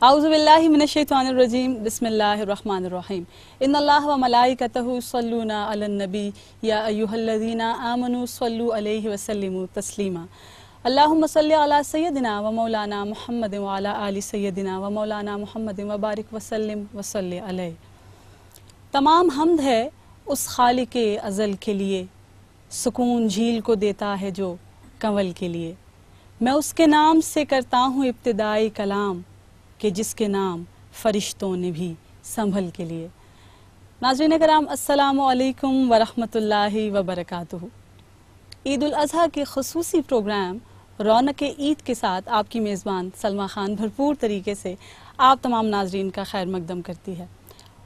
اعوذ باللہ من الشیطان الرجیم بسم اللہ الرحمن الرحیم ان اللہ و ملائکتہ یصلون علی النبی یا ایہا الذین آمنوا صلوا علیہ وسلموا تسلیما اللہم صلی علی سیدنا و مولانا محمد و علی آل سیدنا و مولانا محمد و بارک وسلم وصلی علیہ۔ تمام حمد ہے اس خالق ازل کے لیے، سکون جھیل کو دیتا ہے جو کنول کے لیے۔ میں اس کے نام سے کرتا ہوں ابتدائی کلام کہ جس کے نام فرشتوں نے بھی سنبھل کے لیے۔ ناظرین کرام، السلام علیکم ورحمۃ اللہ وبرکاتہ۔ عید الاضحیٰ کے خصوصی پروگرام رونق عید کے ساتھ آپ کی میزبان سلمیٰ خان بھرپور طریقے سے آپ تمام ناظرین کا خیر مقدم کرتی ہے،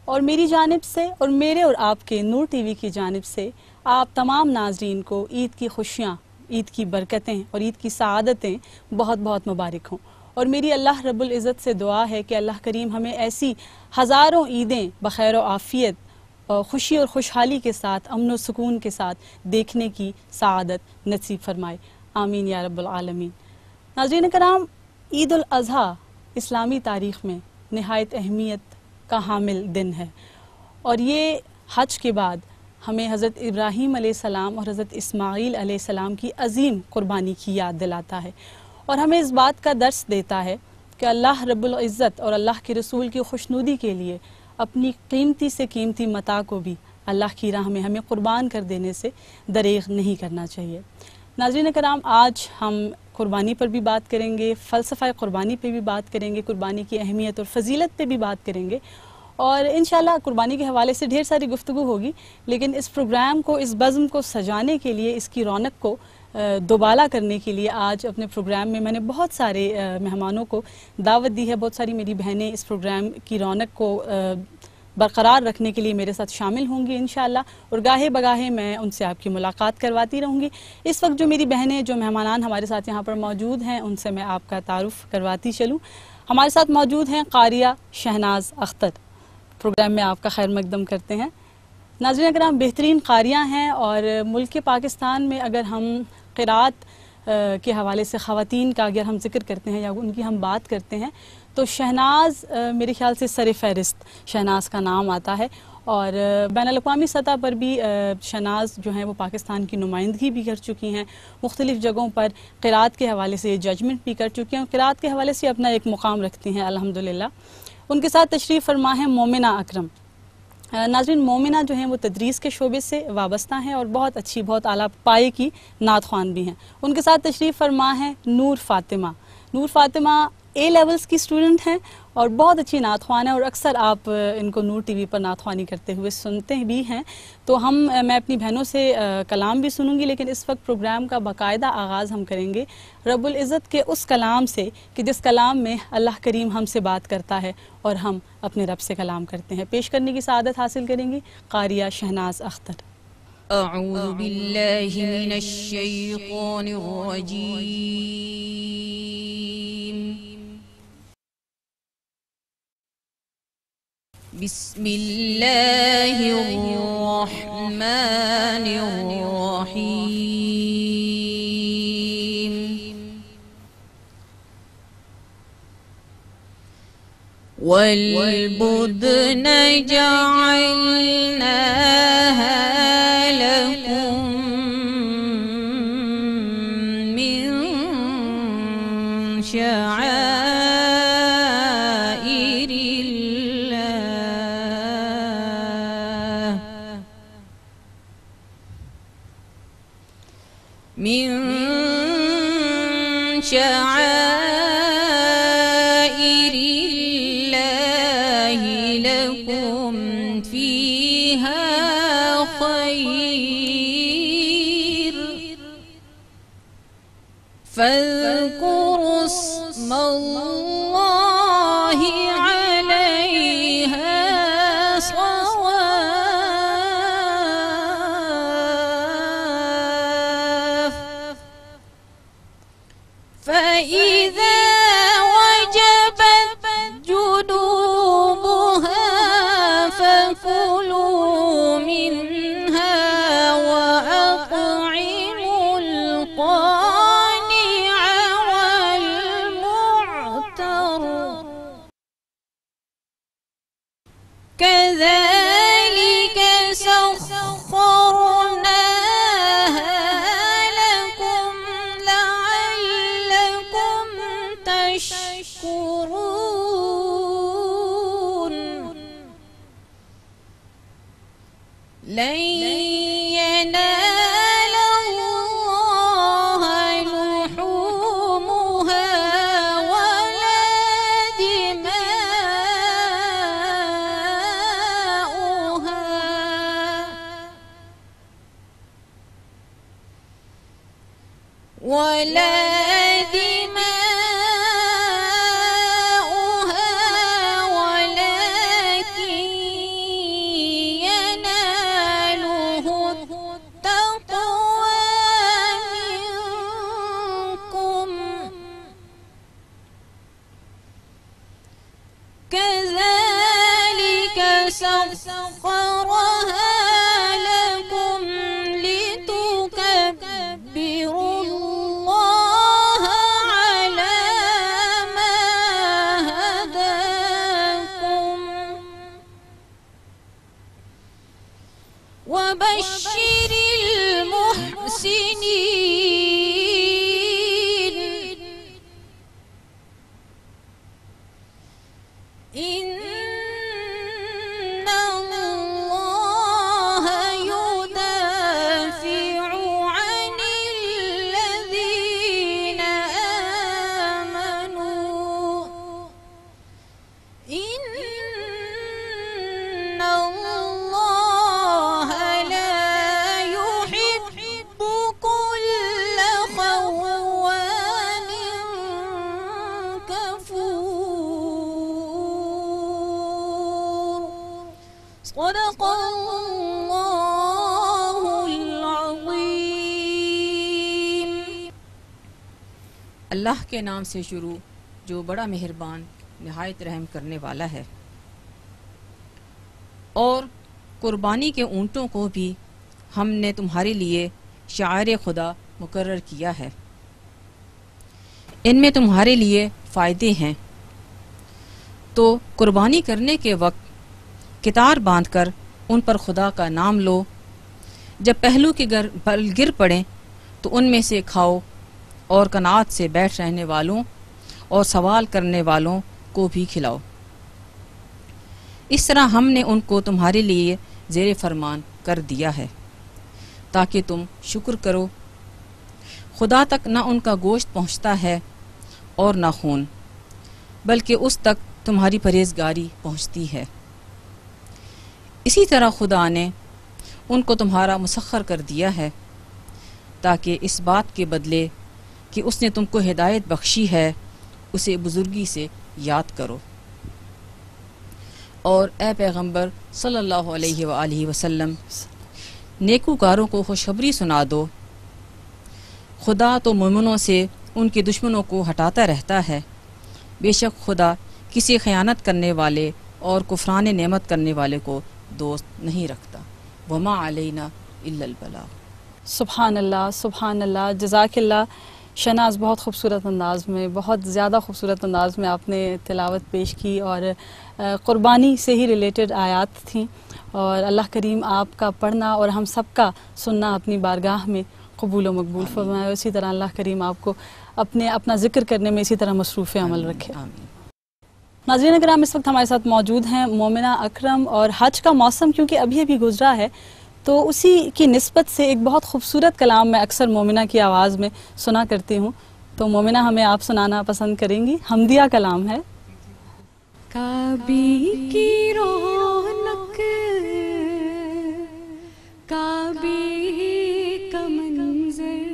اور میری جانب سے اور میرے اور آپ کے نور ٹی وی کی جانب سے آپ تمام ناظرین کو عید کی خوشیاں، عید کی برکتیں اور عید کی سعادتیں بہت بہت مبارک ہوں۔ اور میری اللہ رب العزت سے دعا ہے کہ اللہ کریم ہمیں ایسی ہزاروں عیدیں بخیر و عافیت اور خوشی اور خوشحالی کے ساتھ، امن و سکون کے ساتھ دیکھنے کی سعادت نصیب فرمائے، آمین یا رب العالمین۔ ناظرین کرام، عید الاضحیٰ اسلامی تاریخ میں نہایت اہمیت کا حامل دن ہے، اور یہ حج کے بعد ہمیں حضرت ابراہیم علیہ السلام اور حضرت اسماعیل علیہ السلام کی عظیم قربانی کی یاد دلاتا ہے، اور ہمیں اس بات کا درس دیتا ہے کہ اللہ رب العزت اور اللہ کے رسول کی خوشنودی کے لیے اپنی قیمتی سے قیمتی متاع کو بھی اللہ کی راہ میں ہمیں قربان کر دینے سے دریغ نہیں کرنا چاہیے۔ ناظرین کرام، آج ہم قربانی پر بھی بات کریں گے، فلسفہ قربانی پہ بھی بات کریں گے، قربانی کی اہمیت اور فضیلت پہ بھی بات کریں گے، اور انشاءاللہ قربانی کے حوالے سے ڈھیر ساری گفتگو ہوگی۔ لیکن اس پروگرام کو، اس بزم کو سجانے کے لیے، اس کی رونق کو دوبالا کرنے کے لیے آج اپنے پروگرام میں نے بہت سارے مہمانوں کو دعوت دی ہے۔ بہت ساری میری بہنیں اس پروگرام کی رونق کو برقرار رکھنے کے لیے میرے ساتھ شامل ہوں گی انشاءاللہ، اور گاہے بگاہے میں ان سے آپ کی ملاقات کرواتی رہوں گی۔ اس وقت جو میری بہنیں، جو مہمانان ہمارے ساتھ یہاں پر موجود ہیں، ان سے میں آپ کا تعارف کرواتی چلوں۔ ہمارے ساتھ موجود ہیں قاریہ شہناز اختر، پروگرام میں آپ کا خیر مقدم کرتے ہیں۔ ناظرین اکرام، بہترین قاریہ ہیں، اور ملک پاکستان میں اگر ہم قرات کے حوالے سے خواتین کا اگر ہم ذکر کرتے ہیں یا ان کی ہم بات کرتے ہیں تو شہناز میرے خیال سے سر فہرست شہناز کا نام آتا ہے، اور بین الاقوامی سطح پر بھی شہناز جو ہیں وہ پاکستان کی نمائندگی بھی کر چکی ہیں، مختلف جگہوں پر قرات کے حوالے سے ججمنٹ بھی کر چکی ہیں، اور قرات کے حوالے سے اپنا ایک مقام رکھتی ہیں الحمدللہ۔ ان کے ساتھ تشریف فرما ہے مومنہ اکرم۔ ناظرین، مومنہ جو ہیں وہ تدریس کے شعبے سے وابستہ ہیں اور بہت اچھی، بہت اعلیٰ پائے کی نعت خوان بھی ہیں۔ ان کے ساتھ تشریف فرما ہے نور فاطمہ۔ نور فاطمہ اے لیولز کی اسٹوڈنٹ ہیں اور بہت اچھی نعت خوان ہیں، اور اکثر آپ ان کو نور ٹی وی پر نعت خوانی کرتے ہوئے سنتے بھی ہیں۔ تو میں اپنی بہنوں سے کلام بھی سنوں گی، لیکن اس وقت پروگرام کا باقاعدہ آغاز ہم کریں گے رب العزت کے اس کلام سے کہ جس کلام میں اللہ کریم ہم سے بات کرتا ہے اور ہم اپنے رب سے کلام کرتے ہیں۔ پیش کرنے کی سعادت حاصل کریں گی قاریہ شہناز اختر۔ اعوذ باللہ من الشیطان الرجیم، بسم اللہ الرحمن الرحیم، والبدن جعلناها لكم من شعائر الله لكم فيها خير، فاذكروا اسم الله عليها صواف، فإذا وجبت جنوبها فكلوا منها وأطعموا القانع والمعتر سخرناها لكم لعلكم تشكرون لن ينال الله لحومها ولا دماؤها ولكن يناله التقوى منكم كذلك سخرها لكم لتكبروا الله على ما هداكم وبشر المحسنين إن الله يدافع عن الذين آمنوا إن الله لا يحب كل خوان كفور صدق الله العظيم اللہ کے نام سے شروع جو بڑا مہربان نہایت رحم کرنے والا ہے۔ اور قربانی کے اونٹوں کو بھی ہم نے تمہارے لیے شعائر خدا مقرر کیا ہے، ان میں تمہارے لیے فائدے ہیں، تو قربانی کرنے کے وقت کتار باندھ کر ان پر خدا کا نام لو، جب پہلو کے بل گر پڑیں تو ان میں سے کھاؤ، اور قناعت سے بیٹھ رہنے والوں اور سوال کرنے والوں کو بھی کھلاؤ۔ اس طرح ہم نے ان کو تمہارے لیے زیر فرمان کر دیا ہے تاکہ تم شکر کرو۔ خدا تک نہ ان کا گوشت پہنچتا ہے اور نہ خون، بلکہ اس تک تمہاری پرہیزگاری پہنچتی ہے۔ اسی طرح خدا نے ان کو تمہارا مسخر کر دیا ہے تاکہ اس بات کے بدلے کہ اس نے تم کو ہدایت بخشی ہے اسے بزرگی سے یاد کرو۔ اور اے پیغمبر صلی اللہ علیہ وآلہ وسلم، نیکوکاروں کو خوشخبری سنا دو، خدا تو مومنوں سے ان کے دشمنوں کو ہٹاتا رہتا ہے، بے شک خدا کسی خیانت کرنے والے اور کفران نعمت کرنے والے کو دوست نہیں رکھتا۔ وما علینا الا البلاغ۔ سبحان اللہ، سبحان اللہ، جزاک اللہ شناز، بہت خوبصورت انداز میں، بہت زیادہ خوبصورت انداز میں آپ نے تلاوت پیش کی، اور قربانی سے ہی ریلیٹڈ آیات تھیں، اور اللہ کریم آپ کا پڑھنا اور ہم سب کا سننا اپنی بارگاہ میں قبول و مقبول فرمائے، اسی طرح اللہ کریم آپ کو اپنا ذکر کرنے میں اسی طرح مصروف عمل رکھے۔ آمین۔ ناظرین اکرام، اس وقت ہمارے ساتھ موجود ہیں مومنہ اکرم، اور حج کا موسم کیونکہ ابھی گزرا ہے تو اسی کی نسبت سے ایک بہت خوبصورت کلام میں اکثر مومنہ کی آواز میں سنا کرتی ہوں، تو مومنہ ہمیں آپ سنانا پسند کریں گی؟ حمدیہ کلام ہے۔ کعبے کی رونق، کعبے کا منظر،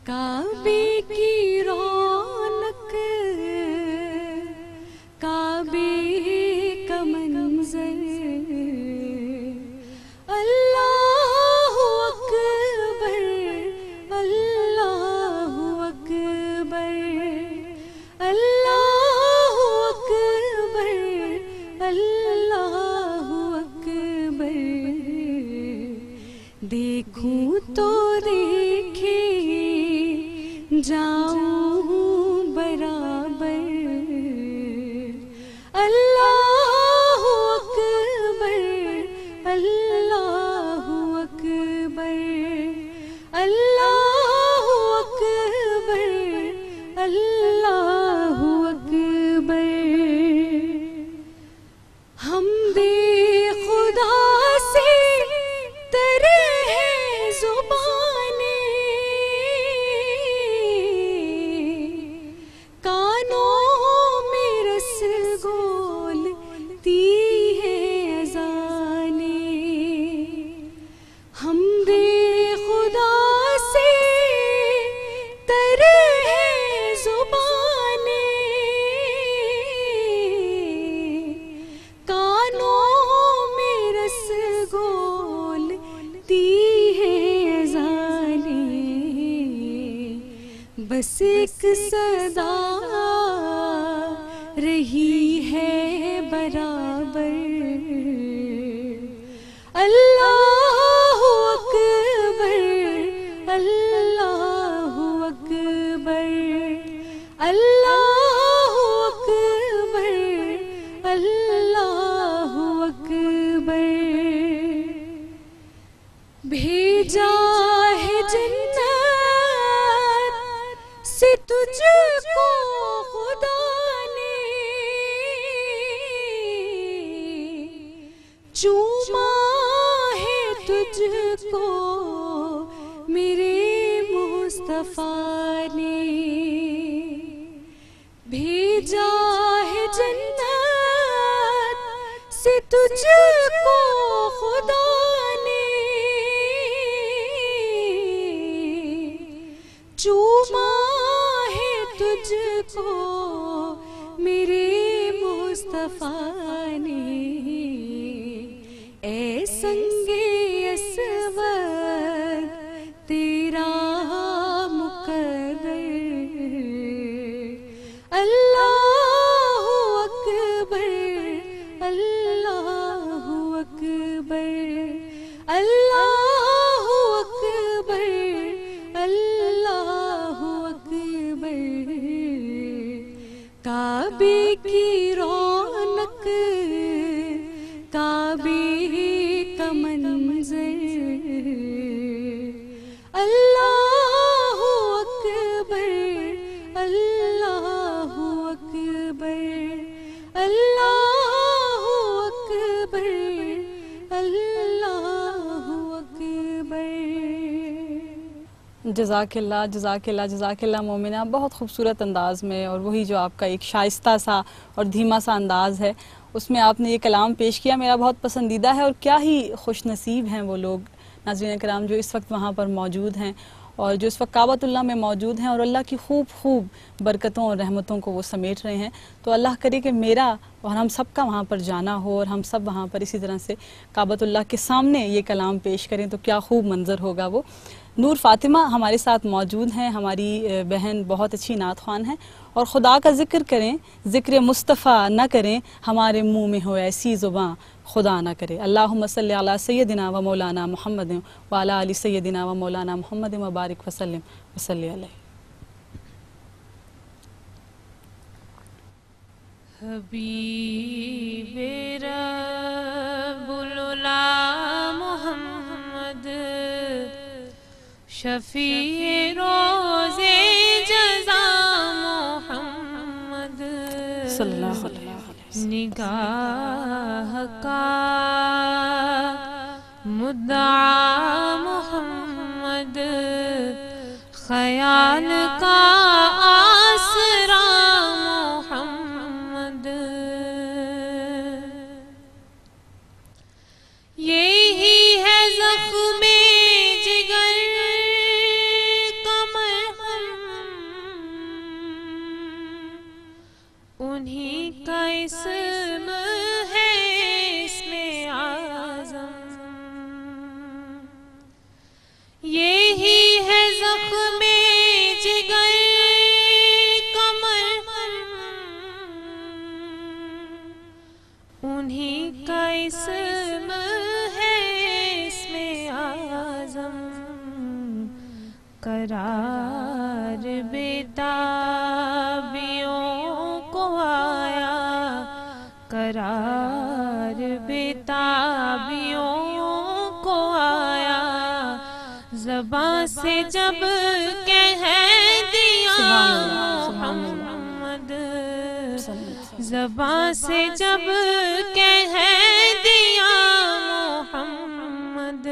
کعبے کی رونق، کعبے کا منظر، اللہ اکبر، اللہ اکبر، اللہ اکبر، اللہ اکبر، دیکھوں تو دیکھے جاؤں برابر، اللہ اکبر، بس ایک صدا رہی ہے برابر، اللہ اکبر اللہ اکبر اللہ اکبر اللہ اکبر، بھیجا ہے جنت سے تجھ کو خدا نے، چوما ہے تجھ کو میرے مصطفیٰ نے، بھیجا ہے جنت سے تجھ کو خدا نے، چوما ہے تجھ کو میرے مصطفیٰ نے، اے سنگ اسود تیرا مقرر، اللہ اکبر اللہ اکبر اللہ اکبر اللہ اکبر، کعبے کی رونق کعبے کا منظر، اللہ اکبر اللہ اکبر اللہ اکبر اللہ اکبر۔ جزاک اللہ جزاک اللہ جزاک اللہ مومنہ، بہت خوبصورت انداز میں، اور وہی جو آپ کا ایک شائستہ سا اور دھیما سا انداز ہے اس میں آپ نے یہ کلام پیش کیا، میرا بہت پسندیدہ ہے۔ اور کیا ہی خوش نصیب ہیں وہ لوگ ناظرین کرام جو اس وقت وہاں پر موجود ہیں اور جو اس وقت کعبۃ اللہ میں موجود ہیں اور اللہ کی خوب برکتوں اور رحمتوں کو وہ سمیٹ رہے ہیں۔ تو اللہ کرے کہ میرا اور ہم سب کا وہاں پر جانا ہو اور ہم سب وہاں پر اسی طرح سے کعبۃ اللہ کے سامنے یہ کلام پیش کریں تو کیا خوب منظر ہوگا وہ۔ نور فاطمہ ہمارے ساتھ موجود ہیں، ہماری بہن بہت اچھی نعت خوان ہیں، اور خدا کا ذکر کریں، ذکر مصطفیٰ نہ کریں، ہمارے منہ میں ہو ایسی زباں خدا نہ کرے۔ اللہم صلی علی سیدنا و مولانا محمد و علی آل سیدنا و مولانا محمد و بارک وسلم وصلی علیہ۔ حبیب رب العلا محمد، شفیع روز جزا محمد، صلی اللہ علیہ وسلم۔ نگاہ کا مدعا محمد، خیال کا آسرا محمد، یہی ہے زخم جگر کا مرہم، انہی کا اسم ہے اسم اعظم، یہی ہے زخم جگر کا مرہم، انہی کا اسم ہے اسم اعظم، قرار بیتابیوں کو آیا، قرار بیتابیوں کو آیا، زباں سے جب کہہ دیا محمد، زباں سے جب کہہ دیا محمد،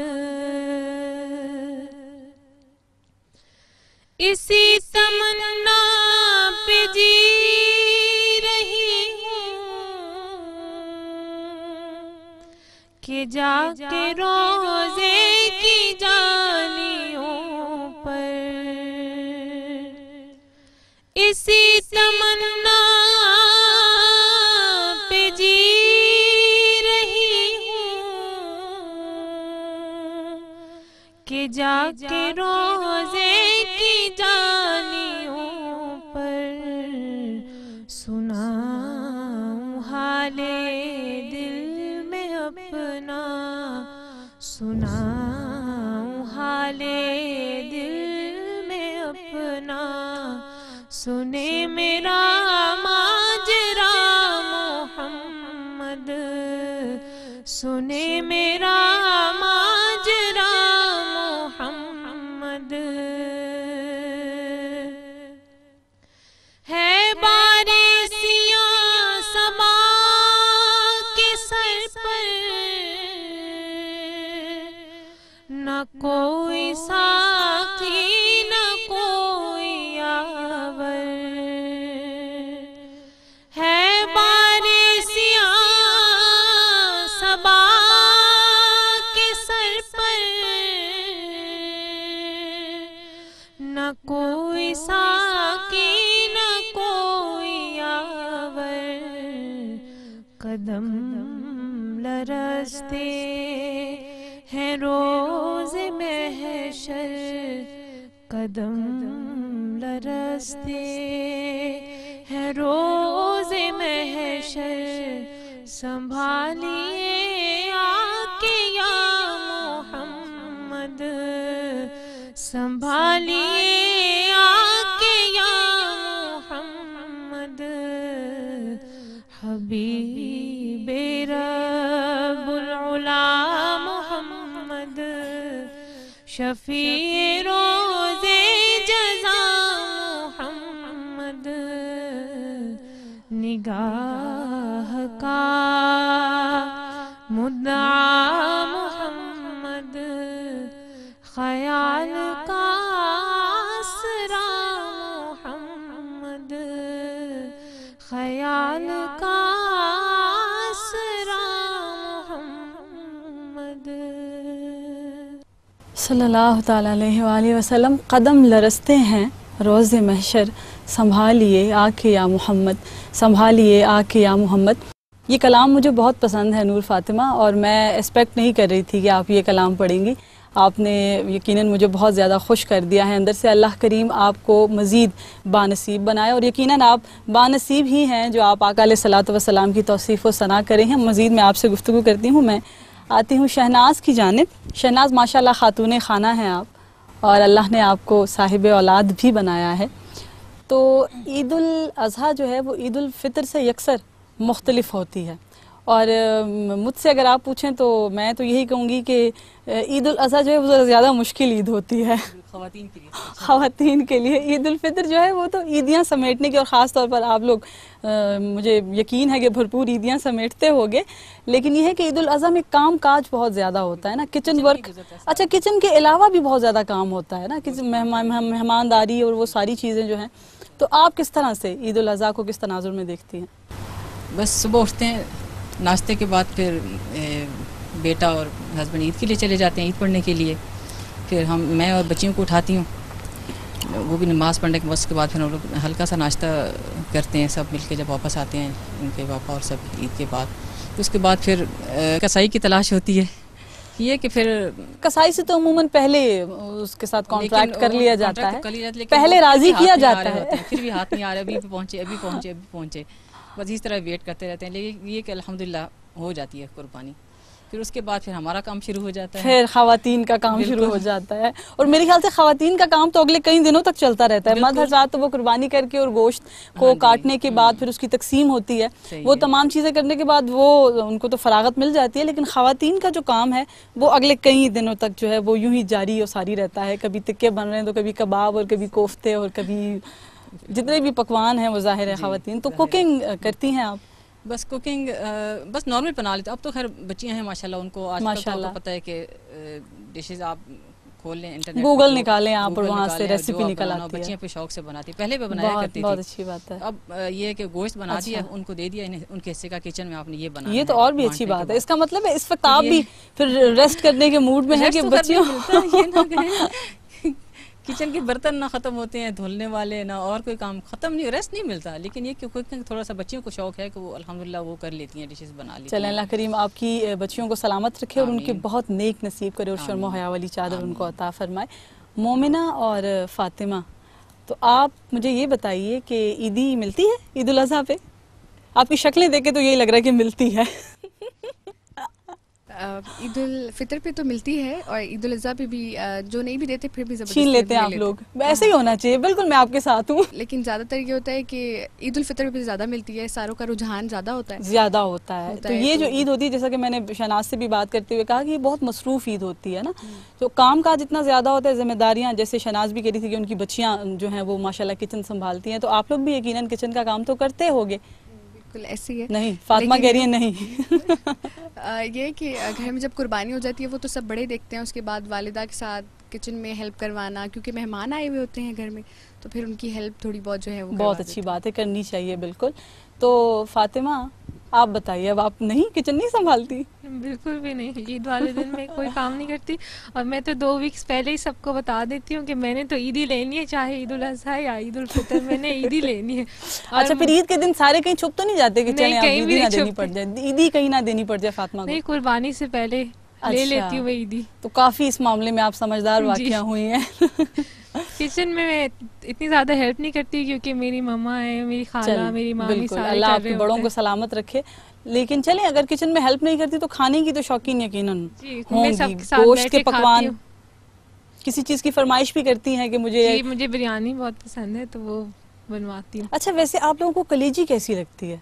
اسی تمنا پہ جی رہی ہوں کہ جا کے روزے کی جالیوں پر، اسی تمنا پہ جی رہی ہوں کہ جا کے روزے کی جالیوں سنے میرا ماجرا محمد، سنے میرا ماجرا محمد، ہے بارشیاں سما کے سر پر، نہ کوئی ساقی نہ کوئی آور، ہے بارشیاں سبا کے سر پر، نہ کوئی ساقی نہ کوئی آور، قدم لرزتے ہیں روز محشر، قدم لرزتے ہیں روز محشر، سنبھالیے آکے یا محمد، سنبھالیے آکے یا محمد، حبیب رب العلا محمد، شفیع روز جزا محمد، نگاہ کا مدعا محمد، خیال کا آسرا محمد، خیال کا آسرا محمد۔ صلی اللہ تعالیٰ علیہ وآلہ وسلم، قدم لرزتے ہیں روز محشر، سنبھالیے آکے یا محمد، سنبھالیے آکے یا محمد۔ یہ کلام مجھے بہت پسند ہے نور فاطمہ، اور میں ایکسپیکٹ نہیں کر رہی تھی کہ آپ یہ کلام پڑھیں گی۔ آپ نے یقیناً مجھے بہت زیادہ خوش کر دیا ہے اندر سے۔ اللہ کریم آپ کو مزید بانصیب بنائے، اور یقیناً آپ بانصیب ہی ہیں جو آپ آقا علیہ الصلوۃ والسلام کی توصیف و ثنا کریں ہیں۔ مزید میں آپ سے گفتگو کرتی ہوں، میں آتی ہوں شہناز کی جانب۔ شہناز ماشاءاللہ خاتون خانہ ہیں آپ، اور اللہ نے آپ کو صاحب اولاد بھی بنایا ہے۔ تو عید الاضحیٰ جو ہے وہ عید الفطر سے یکسر مختلف ہوتی ہے، اور مجھ سے اگر آپ پوچھیں تو میں تو یہی کہوں گی کہ عید الاضحیٰ جو ہے وہ زیادہ مشکل عید ہوتی ہے خواتین کے لیے۔ خواتین کے لیے۔ عید الفطر جو ہے وہ تو عیدیاں سمیٹنے کی، اور خاص طور پر آپ لوگ مجھے یقین ہے کہ بھرپور عیدیاں سمیٹتے ہوگے، لیکن یہ ہے کہ عید الاضحیٰ میں کام کاج بہت زیادہ ہوتا ہے نا، کچن ورک۔ اچھا، کچن کے علاوہ بھی بہت زیادہ کام ہوتا ہے نا، مہمانداری اور وہ ساری چیزیں جو ہیں۔ تو آپ کس طرح سے عید الاضحیٰ کو کس تناظر میں دیکھتی ہیں؟ بس صبح اٹھتے ہیں، ناشتے کے بعد پھر بیٹا اور ہسبینڈ عید کے لیے چلے جاتے ہیں، عید پڑھنے کے لیے۔ پھر میں اور بچیوں کو اٹھاتی ہوں، وہ بھی نماز پڑھنے کے بعد، پھر ہم لوگ ہلکا سا ناشتہ کرتے ہیں سب مل کے، جب واپس آتے ہیں ان کے پاپا اور سب عید کے بعد۔ اس کے بعد پھر کسائی کی تلاش ہوتی ہے، یہ کہ پھر کسائی سے تو عموماً پہلے اس کے ساتھ کانٹریکٹ کر لیا جاتا ہے، لیکن پہلے راضی کیا جاتا ہے، پھر بھی ہاتھ نہیں آ رہے، ابھی پہنچے، بس اس طرح ویٹ کرتے رہتے ہیں۔ لیکن یہ کہ الحمدللہ ہو جاتی ہے قربانی، پھر اس کے بعد پھر ہمارا کام شروع ہو جاتا ہے، پھر خواتین کا کام شروع ہو جاتا ہے۔ اور میرے خیال سے خواتین کا کام تو اگلے کئی دنوں تک چلتا رہتا ہے۔ مرد حضرات تو وہ قربانی کر کے اور گوشت کو کاٹنے کے بعد پھر اس کی تقسیم ہوتی ہے، وہ تمام چیزیں کرنے کے بعد وہ ان کو تو فراغت مل جاتی ہے، لیکن خواتین کا جو کام ہے وہ اگلے کئی دنوں تک جو ہے وہ یوں ہی جاری اور ساری رہتا ہے۔ کبھی تکے بن رہے ہیں تو کبھی کباب، اور کبھی کوفتے، اور کبھی جتنے بھی پکوان ہیں وہ ظاہر ہے خواتین۔ تو کوکنگ کرتی ہیں آپ؟ بس کوکنگ بس نارمل بنا لیتے۔ اب تو خیر بچیاں ہیں ماشاءاللہ، ان کو آج کل تو پتہ ہے کہ ڈشز آپ کھول لیں انٹرنیٹ، گوگل نکالیں آپ اور وہاں سے ریسیپی نکل آتی ہے۔ بچیاں پہ شوق سے بناتی، پہلے بھی بنایا کرتی تھی، بہت اچھی بات ہے۔ اب یہ ہے کہ گوشت بنا دیا، ان کو دے دیا، ان کے حصے کا کچن میں آپ نے یہ بنا، یہ تو اور بھی اچھی بات ہے۔ اس کا مطلب ہے اس وقت آپ بھی پھر ریسٹ کرنے کے موڈ میں ہیں کہ بچیوں کچن کے برتن نہ ختم ہوتے ہیں دھلنے والے، نہ اور کوئی کام ختم نہیں، ریسٹ نہیں ملتا۔ لیکن یہ کہ تھوڑا سا بچیوں کو شوق ہے کہ وہ الحمدللہ وہ کر لیتی ہیں، ڈشز بنا لیتی ہیں۔ چلیں اللہ کریم آپ کی بچیوں کو سلامت رکھے اور ان کے بہت نیک نصیب کرے، اور شرم و حیا والی چادر ان کو عطا فرمائے۔ مومنہ اور فاطمہ، تو آپ مجھے یہ بتائیے کہ عیدی ملتی ہے عید الاضحیٰ پہ؟ آپ کی شکلیں دیکھ کے تو یہی لگ رہا ہے کہ ملتی ہے۔ عید الفطر پہ تو ملتی ہے، اور عید الاضحیٰ پہ بھی جو نہیں بھی دیتے پھر بھی زبردستی چھین لیتے ہیں آپ لوگ. ایسے ہی ہونا چاہیے، بالکل میں آپ کے ساتھ ہوں. لیکن زیادہ تر یہ ہوتا ہے کہ عید الفطر پہ زیادہ ملتی ہے، ساروں کا رجحان زیادہ ہوتا ہے. زیادہ ہوتا ہے. تو یہ جو عید ہوتی ہے، جیسا کہ میں نے شہناز سے بھی بات کرتے ہوئے کہا کہ یہ بہت مصروف عید ہوتی ہے نا. تو کام کاج اتنا زیادہ ہوتا ہے، ذمہ داریاں، جیسے شہناز بھی کہہ رہی تھی کہ ان کی بچیاں جو ہیں وہ ماشاءاللہ کچن سنبھالتی ہیں، تو آپ لوگ بھی یقیناً کچن کا کام تو کرتے ہوگے. بالکل ایسی ہے. نہیں، فاطمہ کہہ رہی ہے نہیں. یہ کہ گھر میں جب قربانی ہو جاتی ہے وہ تو سب بڑے دیکھتے ہیں، اس کے بعد والدہ کے ساتھ کچن میں ہیلپ کروانا، کیونکہ مہمان آئے ہوئے ہوتے ہیں گھر میں، تو پھر ان کی ہیلپ تھوڑی بہت جو ہے وہ بہت اچھی بات ہے، کرنی چاہیے بالکل. تو فاطمہ آپ بتائیے، اب آپ نہیں کچن نہیں سنبھالتی؟ بالکل بھی نہیں، عید والے دن میں کوئی کام نہیں کرتی، اور میں تو 2 ویکس پہلے ہی سب کو بتا دیتی ہوں کہ میں نے تو عید ہی لینی ہے، چاہے عید الاضحیٰ یا عید الفطر، میں نے عید ہی لینی ہے. اچھا، پھر عید کے دن سارے کہیں چھپ تو نہیں جاتے کہ چلیں کہیں عید بھی ہی نہ نہیں دینی پڑ جائے، عید ہی کہیں نہ دینی پڑ جائے فاطمہ کو؟ نہیں، قربانی سے پہلے لے لیتی ہوں میں عیدی. تو کافی اس معاملے میں آپ سمجھدار واقعہ ہوئی ہیں. کچن میں اتنی زیادہ ہیلپ نہیں کرتی کیونکہ میری مما ہے، میری خالہ، میری مامی، بالکل سارے اللہ کر آپ رہے کے بڑوں ہوتے کو سلامت رکھے. لیکن چلیں، اگر کچن میں ہیلپ نہیں کرتی تو کھانے کی تو شوقین یقیناً ہوں گی، گوشت کے پکوان، کسی چیز کی فرمائش بھی کرتی ہیں کہ جی مجھے بریانی بہت پسند ہے تو وہ بنواتی ہوں. اچھا، ویسے آپ لوگوں کو کلیجی کیسی لگتی ہے؟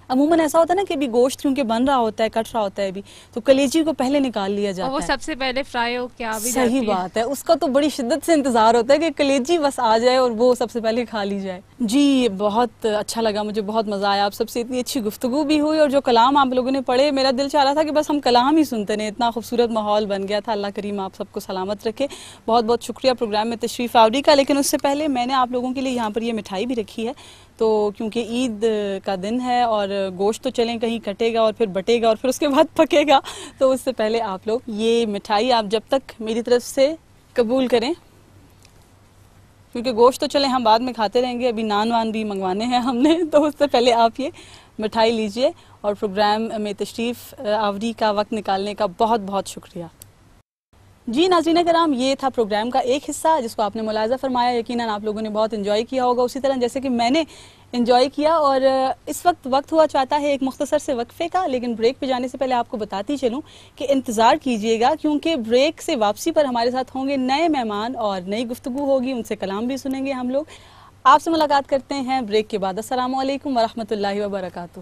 عموماً ایسا ہوتا ہے نا کہ ابھی گوشت کیونکہ بن رہا ہوتا ہے، کٹ رہا ہوتا ہے ابھی، تو کلیجی کو پہلے نکال لیا جاتا ہے، اور وہ سب سے پہلے فرائی ہو کے آ بھی جاتی ہے. صحیح بات ہے، اس کا تو بڑی شدت سے انتظار ہوتا ہے کہ کلیجی بس آ جائے اور وہ سب سے پہلے کھا لی جائے. جی بہت اچھا لگا، مجھے بہت مزہ آیا، آپ سب سے اتنی اچھی گفتگو بھی ہوئی، اور جو کلام آپ لوگوں نے پڑھے میرا دل چاہ رہا تھا کہ بس ہم کلام ہی سنتے رہیں، اتنا خوبصورت ماحول بن گیا تھا. اللہ کریم آپ سب کو سلامت رکھے. بہت بہت شکریہ پروگرام میں تشریف آوری کا. لیکن اس سے پہلے میں نے آپ لوگوں کے لیے یہاں پر یہ مٹھائی بھی رکھی ہے، تو کیونکہ عید کا دن ہے اور گوشت تو چلیں کہیں کٹے گا اور پھر بٹے گا اور پھر اس کے بعد پکے گا، تو اس سے پہلے آپ لوگ یہ مٹھائی آپ جب تک میری طرف سے قبول کریں، کیونکہ گوشت تو چلیں ہم بعد میں کھاتے رہیں گے، ابھی نان وان بھی منگوانے ہیں ہم نے، تو اس سے پہلے آپ یہ مٹھائی لیجئے. اور پروگرام میں تشریف آوری کا وقت نکالنے کا بہت بہت شکریہ. جی ناظرین کرام، یہ تھا پروگرام کا ایک حصہ جس کو آپ نے ملاحظہ فرمایا، یقیناً آپ لوگوں نے بہت انجوائے کیا ہوگا، اسی طرح جیسے کہ میں نے انجوائے کیا. اور اس وقت ہوا چاہتا ہے ایک مختصر سے وقفے کا، لیکن بریک پہ جانے سے پہلے آپ کو بتاتی چلوں کہ انتظار کیجئے گا، کیونکہ بریک سے واپسی پر ہمارے ساتھ ہوں گے نئے مہمان اور نئی گفتگو ہوگی، ان سے کلام بھی سنیں گے ہم لوگ. آپ سے ملاقات کرتے ہیں بریک کے بعد. السلام علیکم ورحمۃ اللہ وبرکاتہ.